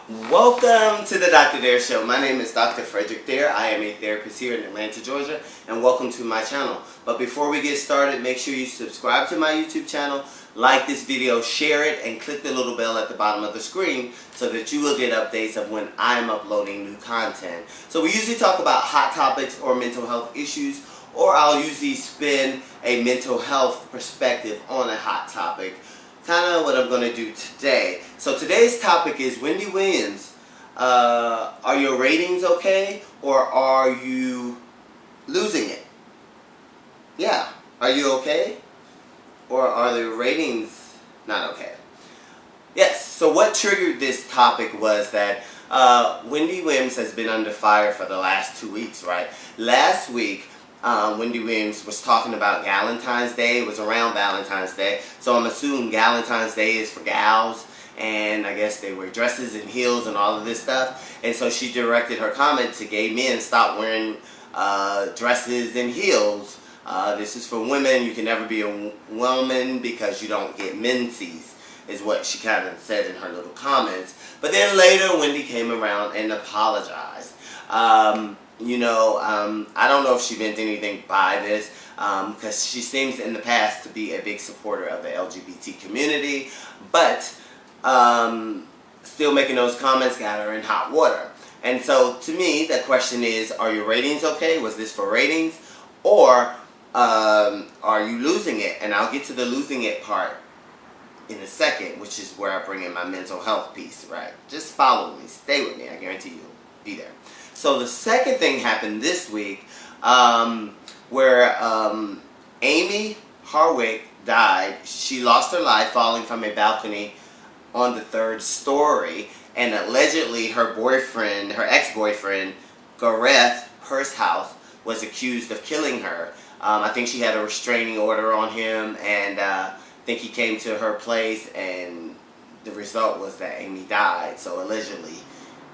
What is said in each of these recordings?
Welcome to the Dr. Dare Show. My name is Dr. Frederick Dare. I am a therapist here in Atlanta, Georgia, and welcome to my channel. But before we get started, make sure you subscribe to my YouTube channel, like this video, share it, and click the little bell at the bottom of the screen so that you will get updates of when I'm uploading new content. So we usually talk about hot topics or mental health issues, or I'll usually spin a mental health perspective on a hot topic. Kind of what I'm going to do today. So today's topic is Wendy Williams. Are your ratings okay, or are you losing it? Yeah. Are you okay, or are the ratings not okay? Yes. So what triggered this topic was that Wendy Williams has been under fire for the last 2 weeks, right? Last week, Wendy Williams was talking about Valentine's Day. It was around Valentine's Day. So I'm assuming Valentine's Day is for gals. And I guess they wear dresses and heels and all of this stuff. And so she directed her comment to gay men, stop wearing dresses and heels. This is for women. You can never be a woman because you don't get menses, is what she kind of said in her little comments. But then later Wendy came around and apologized. I don't know if she meant anything by this, because she seems in the past to be a big supporter of the LGBT community, but still making those comments got her in hot water. And so to me, the question is, are your ratings okay? Was this for ratings? Or are you losing it? And I'll get to the losing it part in a second, which is where I bring in my mental health piece, right? Just follow me. Stay with me. I guarantee you'll be there. So the second thing happened this week where Amie Harwick died. She lost her life falling from a balcony on the 3rd story, and allegedly her boyfriend, her ex-boyfriend, Gareth Pursehouse, was accused of killing her. I think she had a restraining order on him, and I think he came to her place, and the result was that Amie died. So allegedly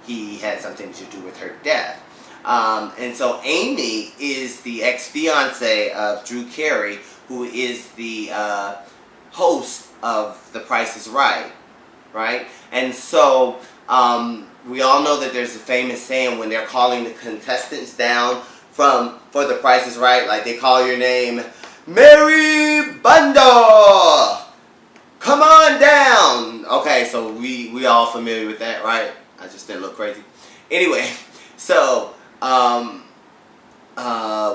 he had something to do with her death. And so Amie is the ex-fiance of Drew Carey, who is the host of The Price is Right, right? And so we all know that there's a famous saying when they're calling the contestants down for The Price is Right, like they call your name, Mary Bundle, come on down. Okay, so we all familiar with that, right? I just didn't look crazy. Anyway, so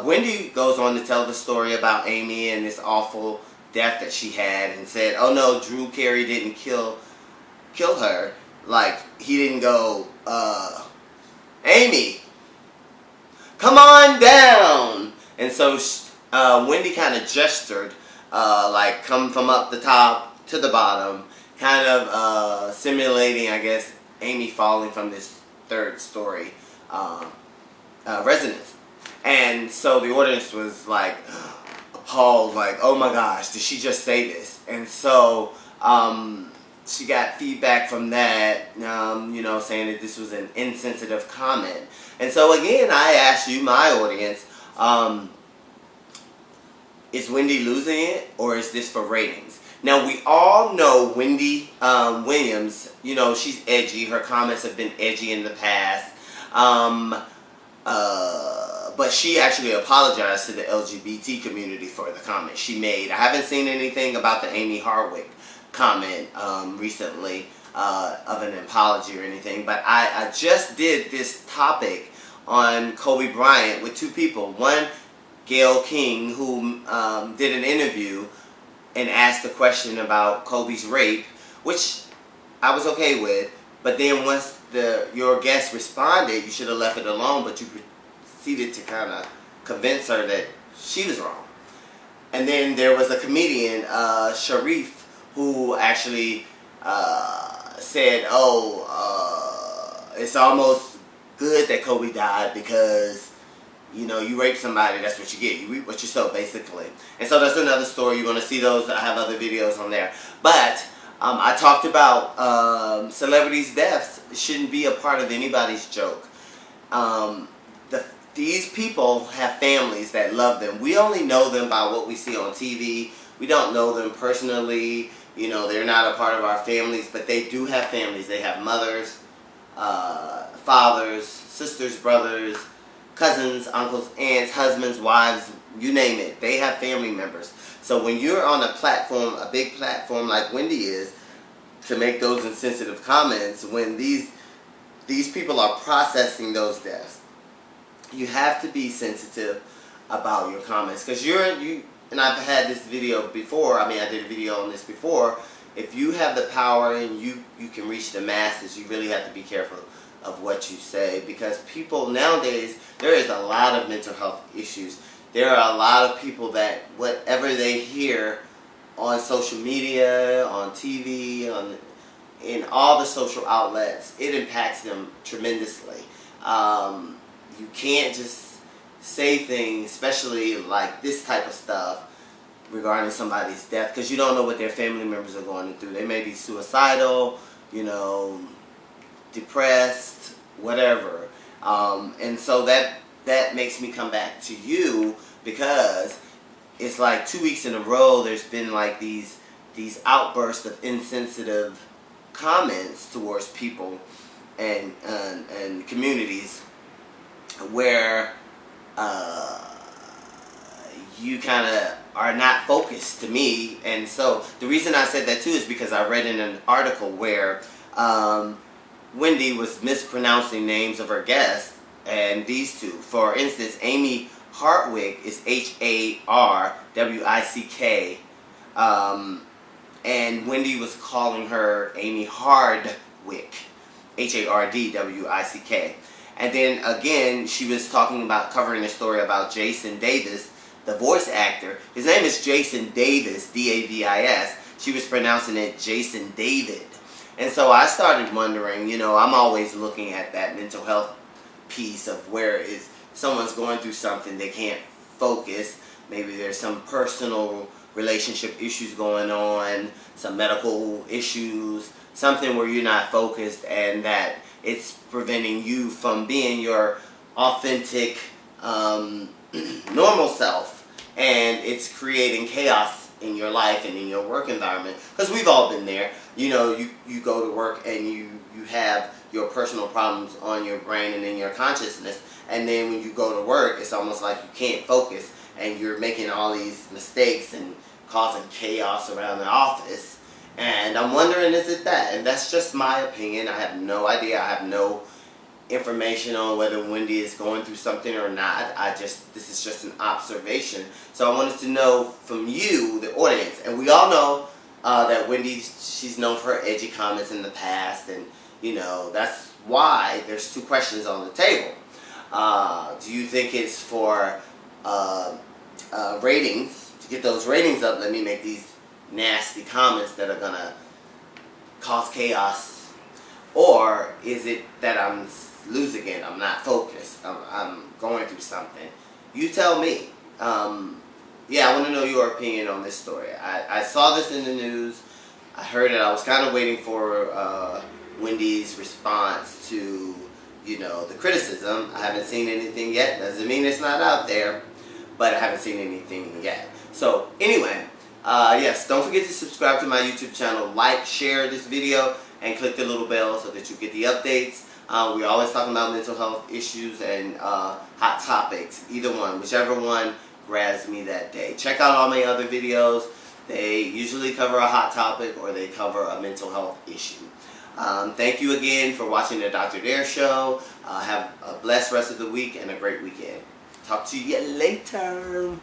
Wendy goes on to tell the story about Amie and this awful death that she had, and said, oh no, Drew Carey didn't kill her. Like, he didn't go, Amie, come on down. And so Wendy kind of gestured, like, come from up the top to the bottom, kind of simulating, I guess, Amie falling from this 3rd story residence. And so the audience was like appalled, like, oh my gosh, did she just say this? And so she got feedback from that, saying that this was an insensitive comment. And so again, I asked you, my audience, is Wendy losing it, or is this for ratings? Now, we all know Wendy Williams. She's edgy. Her comments have been edgy in the past. But she actually apologized to the LGBT community for the comment she made. I haven't seen anything about the Amie Harwick comment recently of an apology or anything. But I just did this topic on Kobe Bryant with 2 people. One, Gail King, who did an interview and asked a question about Kobe's rape, which I was okay with. But then once your guest responded, you should have left it alone, but you proceeded to kind of convince her that she was wrong. And then there was a comedian, Sharif, who actually said, it's almost good that Kobe died because you rape somebody, that's what you get. You reap what you sow, basically. And so that's another story. You're going to see those. I have other videos on there. But I talked about celebrities' deaths shouldn't be a part of anybody's joke. These people have families that love them. We only know them by what we see on TV. We don't know them personally. They're not a part of our families, but they do have families. They have mothers, fathers, sisters, brothers, cousins, uncles, aunts, husbands, wives, you name it. They have family members. So when you're on a platform, a big platform like Wendy is, to make those insensitive comments, when these people are processing those deaths, you have to be sensitive about your comments. Because and I've had this video before, I did a video on this before. If you have the power and you can reach the masses, you really have to be careful of what you say. Because people nowadays, there is a lot of mental health issues. There are a lot of people that whatever they hear on social media, on TV, in all the social outlets, it impacts them tremendously. You can't just say things, especially like this type of stuff regarding somebody's death, because you don't know what their family members are going through. They may be suicidal, depressed, whatever. And so that makes me come back to you, because it's like 2 weeks in a row there's been like these outbursts of insensitive comments towards people and communities where you kind of are not focused, to me. And so the reason I said that too is because I read in an article where Wendy was mispronouncing names of her guests, and these two, for instance, Amie Harwick is Harwick, and Wendy was calling her Amie Hardwick, Hardwick. And then again, she was talking about, covering a story about Jason Davis, the voice actor. His name is Jason Davis, Davis. She was pronouncing it Jason David. And so I started wondering, I'm always looking at that mental health piece of where is someone's going through something, they can't focus. Maybe there's some personal relationship issues going on, some medical issues, something where you're not focused, and that it's preventing you from being your authentic, normal self, and it's creating chaos in your life and in your work environment. Because we've all been there. You go to work and you have your personal problems on your brain and in your consciousness, and then when you go to work, it's almost like you can't focus, and you're making all these mistakes and causing chaos around the office. And I'm wondering, is it that? And that's just my opinion. I have no idea. I have no information on whether Wendy is going through something or not. This is just an observation. So I wanted to know from you, the audience. And we all know that Wendy, she's known for her edgy comments in the past, and that's why there's two questions on the table. Do you think it's for ratings, to get those ratings up? Let me make these nasty comments that are gonna cause chaos, or is it that I'm losing it, I'm not focused, I'm going through something? You tell me. Yeah, I want to know your opinion on this story. I saw this in the news, I heard it, I was kind of waiting for Wendy's response to the criticism. I haven't seen anything yet. Doesn't mean it's not out there, but I haven't seen anything yet. So anyway, yes, don't forget to subscribe to my YouTube channel, like, share this video, and click the little bell so that you get the updates. We're always talking about mental health issues and hot topics, either one, whichever one grabs me that day. Check out all my other videos. They usually cover a hot topic or they cover a mental health issue. Thank you again for watching the Dr. Dare Show. Have a blessed rest of the week and a great weekend. Talk to you later.